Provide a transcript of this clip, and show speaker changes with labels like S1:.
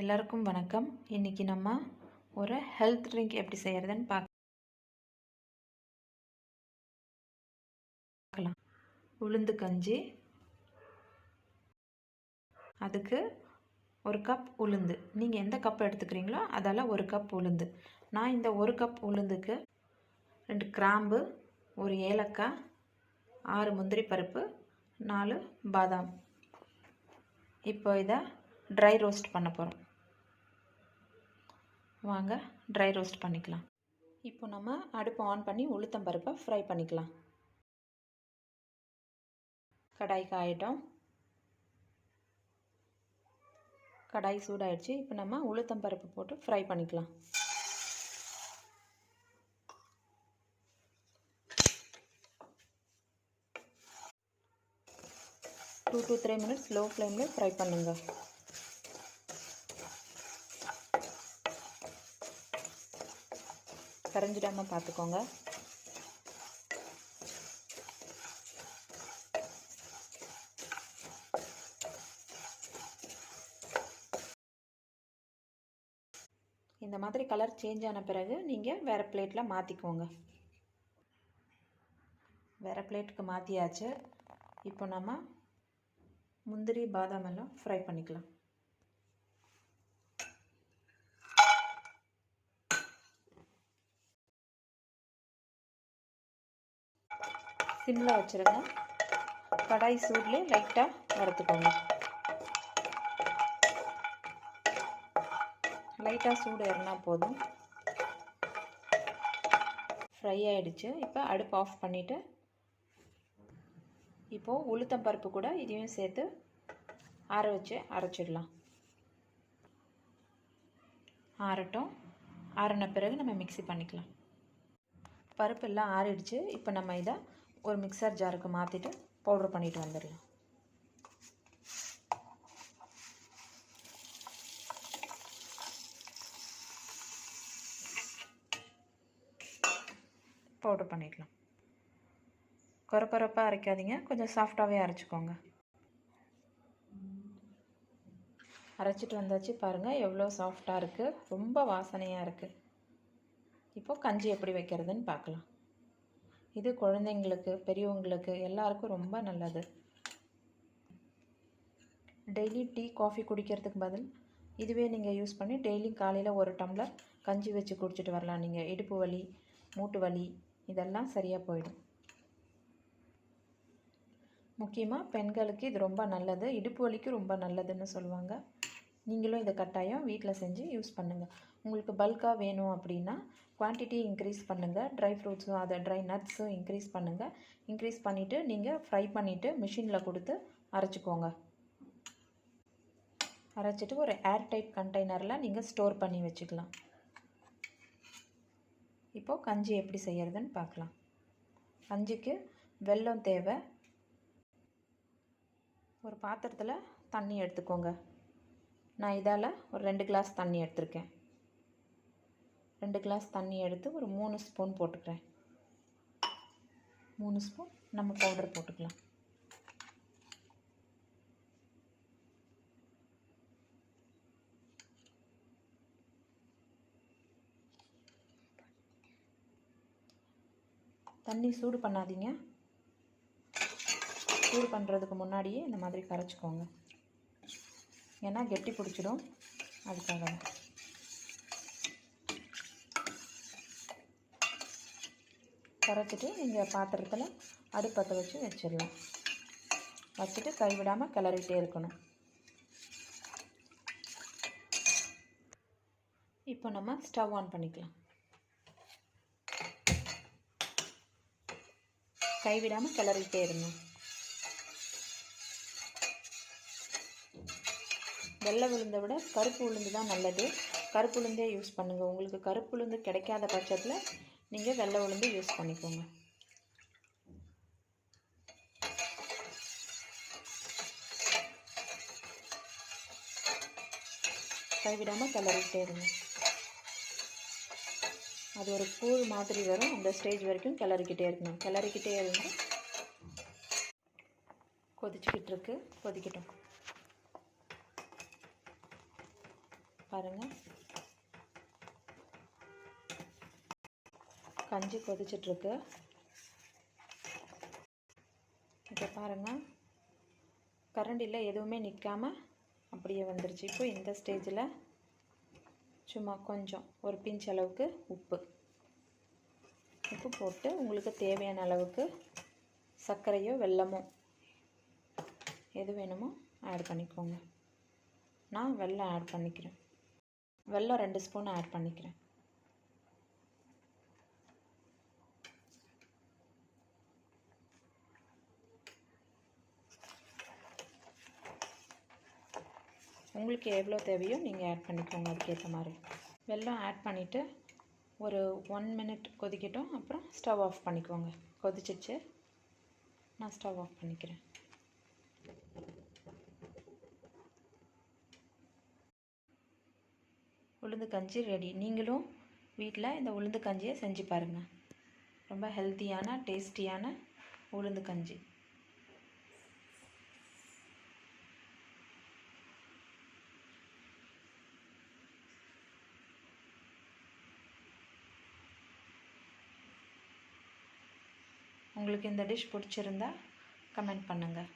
S1: எல்லாருக்கும் வணக்கம். இன்னைக்கு நம்ம ஒரு ஹெல்த் ட்ரிங்க் எப்படி செய்யறதுன்னு பார்க்கலாம். உளுந்து கஞ்சி. அதுக்கு ஒரு கப் உளுந்து. நீங்கள் எந்த கப் எடுத்துக்கிறீங்களோ அதால் ஒரு கப் உளுந்து. நான் இந்த ஒரு கப் உளுந்துக்கு 2 கிராம்பு, ஒரு ஏலக்காய், 6 முந்திரி பருப்பு, 4 பாதாம். இப்போ இதை ட்ரை ரோஸ்ட் பண்ண போகிறோம். வாங்க ட்ரை ரோஸ்ட் பண்ணிக்கலாம். இப்போ நம்ம அடுப்பு ஆன் பண்ணி உளுத்தம் பருப்பை ஃப்ரை பண்ணிக்கலாம். கடாய் காயிட்டோம். கடாய் சூடாயிடுச்சு. இப்போ நம்ம உளுத்தம் பருப்பு போட்டு ஃப்ரை பண்ணிக்கலாம். டூ to 3 minutes லோ ஃப்ளேமில் ஃப்ரை பண்ணுங்க. கரைஞ்சிடாமல் பார்த்துக்கோங்க. இந்த மாதிரி கலர் சேஞ்ச் ஆன பிறகு நீங்கள் வேறு பிளேட்டில் மாற்றிக்கோங்க. வேறு பிளேட்டுக்கு மாற்றியாச்சு. இப்போ நம்ம முந்திரி பாதாம் எல்லாம் ஃப்ரை பண்ணிக்கலாம். சிம்மில் வச்சுருங்க. கடாய் சூட்லேயே லைட்டாக வறுத்துக்கோங்க. லைட்டாக சூடு ஏறினா போதும். ஃப்ரை ஆகிடுச்சு. இப்போ அடுப்பு ஆஃப் பண்ணிவிட்டு இப்போது உளுத்தம் பருப்பு கூட இதையும் சேர்த்து ஆற வச்சு அரைச்சிடலாம். ஆறட்டும். ஆறின பிறகு நம்ம மிக்ஸி பண்ணிக்கலாம். பருப்பு எல்லாம் ஆறிடுச்சு. இப்போ நம்ம இதை ஒரு மிக்சர் ஜாருக்கு மாற்றிட்டு பவுடர் பண்ணிட்டு வந்துடலாம். பவுடர் பண்ணிக்கலாம். கொரப்பாக அரைக்காதீங்க, கொஞ்சம் சாஃப்டாகவே அரைச்சிக்கோங்க. அரைச்சிட்டு வந்தாச்சு. பாருங்கள் எவ்வளோ சாஃப்டாக இருக்குது, ரொம்ப வாசனையாக இருக்குது. இப்போது கஞ்சி எப்படி வைக்கிறதுன்னு பார்க்கலாம். இது குழந்தைங்களுக்கு, பெரியவங்களுக்கு எல்லாருக்கும் ரொம்ப நல்லது. டெய்லி டீ காஃபி குடிக்கிறதுக்கு பதில் இதுவே நீங்கள் யூஸ் பண்ணி டெய்லி காலையில் ஒரு டம்ளர் கஞ்சி வச்சு குடிச்சிட்டு வரலாம். நீங்கள் இடுப்பு வலி, மூட்டு வலி இதெல்லாம் சரியாக போயிடும். முக்கியமாக பெண்களுக்கு இது ரொம்ப நல்லது. இடுப்பு வலிக்கு ரொம்ப நல்லதுன்னு சொல்லுவாங்க. நீங்களும் இதை கட்டாயம் வீட்டில் செஞ்சு யூஸ் பண்ணுங்கள். உங்களுக்கு பல்காக வேணும் அப்படின்னா குவான்டிட்டி இன்க்ரீஸ் பண்ணுங்கள். ட்ரை ஃப்ரூட்ஸும் அதை ட்ரை நட்ஸும் இன்க்ரீஸ் பண்ணுங்கள். இன்க்ரீஸ் பண்ணிவிட்டு நீங்கள் ஃப்ரை பண்ணிவிட்டு மிஷினில் கொடுத்து அரைச்சிக்கோங்க. அரைச்சிட்டு ஒரு ஏர்டைட் கண்டெய்னரில் நீங்கள் ஸ்டோர் பண்ணி வச்சுக்கலாம். இப்போது கஞ்சி எப்படி செய்கிறதுன்னு பார்க்கலாம். கஞ்சிக்கு வெல்லம் தேவை. ஒரு பாத்திரத்தில் தண்ணி எடுத்துக்கோங்க. நான் இதால் ஒரு 2 கிளாஸ் தண்ணி எடுத்திருக்கேன். 2 கிளாஸ் தண்ணி எடுத்து ஒரு 3 ஸ்பூன் போட்டுக்கிறேன். 3 ஸ்பூன் நம்ம பவுடர் போட்டுக்கலாம். தண்ணி சூடு பண்ணாதீங்க. சூடு பண்ணுறதுக்கு முன்னாடியே இந்த மாதிரி கரைச்சிக்கோங்க. ஏன்னா கெட்டி பிடிச்சிடும், அதுக்காக. கரைச்சிட்டு நீங்கள் பாத்திரத்தில் அடுப்பத்தை வச்சு வச்சிடலாம். வச்சுட்டு கைவிடாமல் கிளறிட்டே இருக்கணும். இப்போ நம்ம ஸ்டவ் ஆன் பண்ணிக்கலாம். கைவிடாமல் கிளறிட்டே இருங்க. வெள்ளை உளுந்தை விட கருப்பு உளுந்து தான் நல்லது. கருப்பு உளுந்தே யூஸ் பண்ணுங்கள். உங்களுக்கு கருப்பு உளுந்து கிடைக்காத பட்சத்தில் நீங்கள் வெள்ளை உளுந்து யூஸ் பண்ணிக்கோங்க. கைவிடாமல் கிளறிட்டே இருங்க. அது ஒரு கூழ் மாதிரி வரும். அந்த ஸ்டேஜ் வரைக்கும் கிளறிக்கிட்டே இருக்கணும். கிளறிக்கிட்டே இருந்து கொதிச்சுக்கிட்டு இருக்கு. கொதிக்கட்டும். பாருங்கள், கஞ்சி கொதிச்சிட்ருக்கு. இப்போ பாருங்கள், கரண்டியில் எதுவுமே நிற்காமல் அப்படியே வந்துருச்சு. இப்போ இந்த ஸ்டேஜில் சும்மா கொஞ்சம் ஒரு பிஞ்ச் அளவுக்கு உப்பு போட்டு உங்களுக்கு தேவையான அளவுக்கு சர்க்கரையோ வெல்லமோ எது வேணுமோ ஆட் பண்ணிக்கோங்க. நான் வெல்லம் ஆட் பண்ணிக்கிறேன். வெல்லம் 2 ஸ்பூன் ஆட் பண்ணிக்கிறேன். உங்களுக்கு எவ்வளோ தேவையோ நீங்கள் ஆட் பண்ணிக்கோங்க, அதுக்கேற்ற மாதிரி. வெல்லம் ஆட் பண்ணிவிட்டு ஒரு 1 மினிட் கொதிக்கட்டும். அப்புறம் ஸ்டவ் ஆஃப் பண்ணிக்கோங்க. கொதிச்சிச்சு, நான் ஸ்டவ் ஆஃப் பண்ணிக்கிறேன். உளுந்து கஞ்சி ரெடி. நீங்களும் வீட்டில் இந்த உளுந்து கஞ்சியை செஞ்சு பாருங்கள். ரொம்ப ஹெல்த்தியான டேஸ்டியான உளுந்து கஞ்சி. உங்களுக்கு இந்த டிஷ் பிடிச்சிருந்தா கமெண்ட் பண்ணுங்கள்.